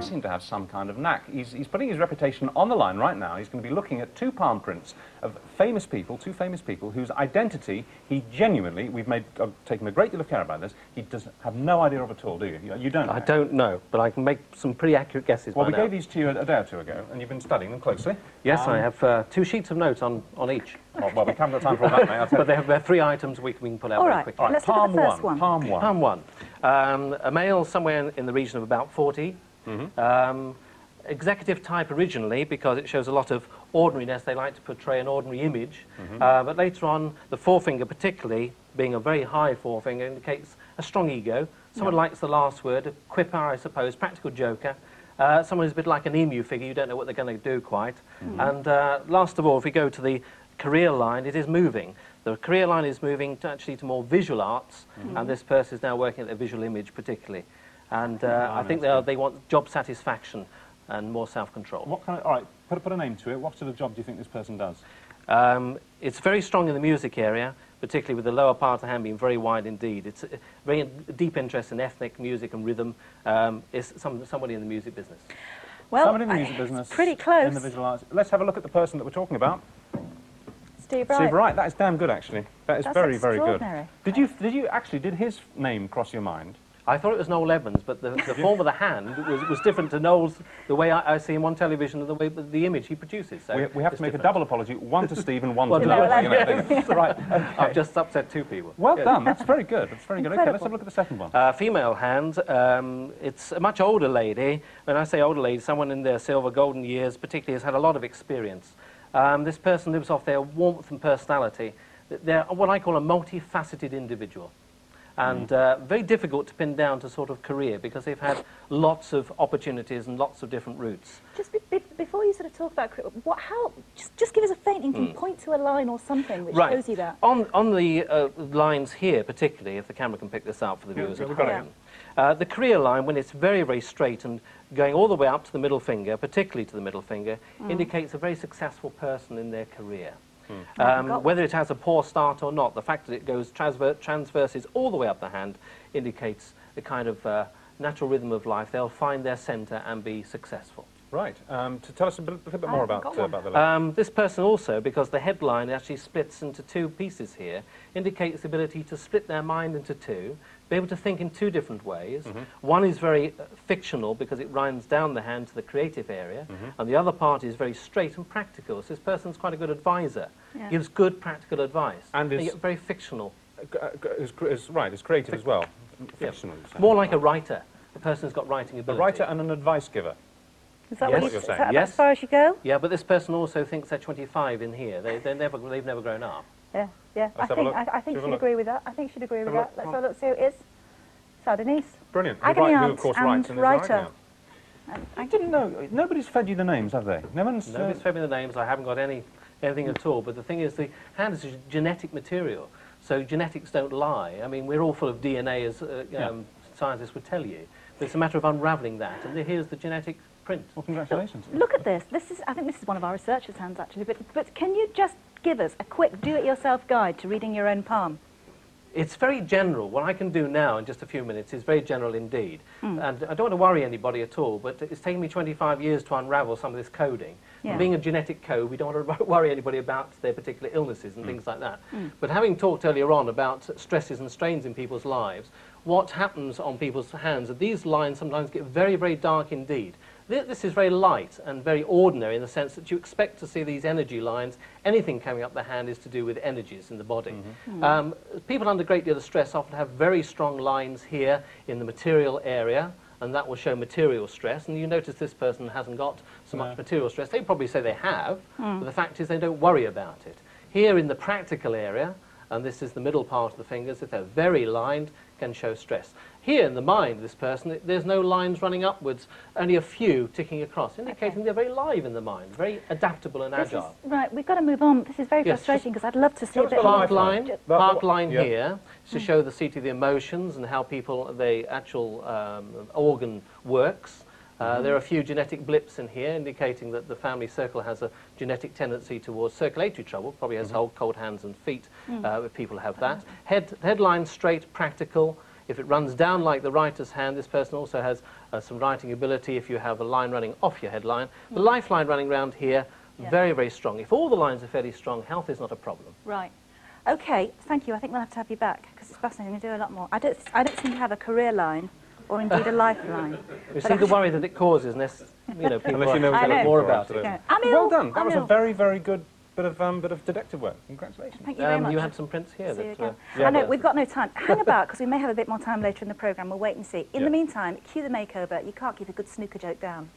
does seem to have some kind of knack. He's putting his reputation on the line right now. He's going to be looking at two palm prints of famous people, two famous people, whose identity he genuinely, I've taken a great deal of care about this, he does have no idea of at all, do you? You don't know. I don't know, but I can make some pretty accurate guesses. Well, we gave these to you a day or two ago, and you've been studying them closely. Yes, I have 2 sheets of notes on each. Well, we haven't got time for all that, mate. But they have 3 items we can pull out very quickly. All right, let's look at the first one. Palm 1. Palm 1. A male somewhere in the region of about 40. Executive type originally, because it shows a lot of ordinariness. They like to portray an ordinary image. But later on, the forefinger particularly, being a very high forefinger, indicates a strong ego. Someone likes the last word, a quipper, I suppose, practical joker. Someone who's a bit like an emu figure. You don't know what they're going to do quite. And last of all, if we go to the career line, it is moving. The career line is moving actually to more visual arts, and this person is now working at the visual image particularly. And I think they want job satisfaction and more self-control. What kind of, all right, put a name to it. What sort of job do you think this person does? It's very strong in the music area, particularly with the lower part of the hand being very wide indeed. It's a very deep interest in ethnic music and rhythm. It's somebody in the music business. Well, somebody in the music business. Pretty close. In the visual arts. Let's have a look at the person that we're talking about. Steve Wright. Steve Wright. That is damn good, actually. That's very, very good. Did his name cross your mind? I thought it was Noel Evans, but the form of the hand was different to Noel's, the way I see him on television and the way the image he produces. So we have to make a double apology, one to Steve and one to Noel. Right. Okay. I've just upset 2 people. Well done. That's very good. That's very good. Incredible. Okay, let's have a look at the second one. Female hand. It's a much older lady. When I say older lady, someone in their silver, golden years, particularly, has had a lot of experience. This person lives off their warmth and personality. They're what I call a multifaceted individual. And very difficult to pin down to sort of career because they've had lots of opportunities and lots of different routes. Just before you sort of talk about career, just give us a faint inkling, point to a line or something which shows you that. On the lines here, particularly, if the camera can pick this out for the viewers at home, the career line, when it's very, very straight and going all the way up to the middle finger, particularly to the middle finger, indicates a very successful person in their career. Whether it has a poor start or not, the fact that it goes transverses all the way up the hand indicates the kind of natural rhythm of life. They'll find their centre and be successful. Right. To tell us a little bit more about the left. This person also, because the headline actually splits into 2 pieces here, indicates the ability to split their mind into 2, be able to think in 2 different ways. One is very fictional because it runs down the hand to the creative area, and the other part is very straight and practical. So this person's quite a good advisor, gives good practical advice, and is very fictional. Is creative as well. Fictional. More like a writer, a person who's got writing ability. A writer and an advice giver. Is that what you're saying? Is that yes. as far as you go? Yeah, but this person also thinks they're 25 in here. They've never grown up. Yeah. I think she'd agree with that. I think she'd agree with that. Let's have a look, see who it is. So Denise. Brilliant. Agony who, aunt of course, and writes and writer. I didn't know. Nobody's fed you the names, have they? Nobody's fed me the names. I haven't got anything at all. But the thing is, the hand is a genetic material, so genetics don't lie. I mean, we're all full of DNA, as scientists would tell you. But it's a matter of unravelling that. And here's the genetic print. Well, congratulations. Look at this. I think this is one of our researchers' hands, actually. But can you just give us a quick do-it-yourself guide to reading your own palm? It's very general. What I can do now in just a few minutes is very general indeed. And I don't want to worry anybody at all, but it's taken me 25 years to unravel some of this coding. And being a genetic code, we don't want to worry anybody about their particular illnesses and things like that. But having talked earlier on about stresses and strains in people's lives, what happens on people's hands are these lines sometimes get very, very dark indeed. This is very light and very ordinary in the sense that you expect to see these energy lines. Anything coming up the hand is to do with energies in the body. People under a great deal of stress often have very strong lines here in the material area, and that will show material stress. And you notice this person hasn't got so much material stress. They probably say they have, but the fact is they don't worry about it. Here in the practical area, and this is the middle part of the fingers, if they're very lined, can show stress. Here in the mind of this person, there's no lines running upwards, only a few ticking across, indicating they're very live in the mind, very adaptable and agile. Right, we've got to move on. This is very frustrating because I'd love to see a bit Park more. line here to show the seat of the emotions and how the actual organ works. There are a few genetic blips in here indicating that the family circle has a genetic tendency towards circulatory trouble, probably has cold hands and feet if people have that. Headline straight, practical, If it runs down like the writer's hand, this person also has some writing ability if you have a line running off your headline. The lifeline running round here, very, very strong. If all the lines are fairly strong, health is not a problem. Right. OK, thank you. I think we'll have you back, because it's fascinating. We do a lot more. I don't seem to have a career line, or indeed a lifeline. You see the worry that it causes, unless, you know, people Unless you know are something more about it. Yeah. Well done. That was a very, very good bit of detective work. Congratulations. Thank you very much. You had some prints here. See you That, again. I know, we've got no time. Hang about, because we may have a bit more time later in the programme. We'll wait and see. In the meantime, cue the makeover. You can't keep a good snooker joke down.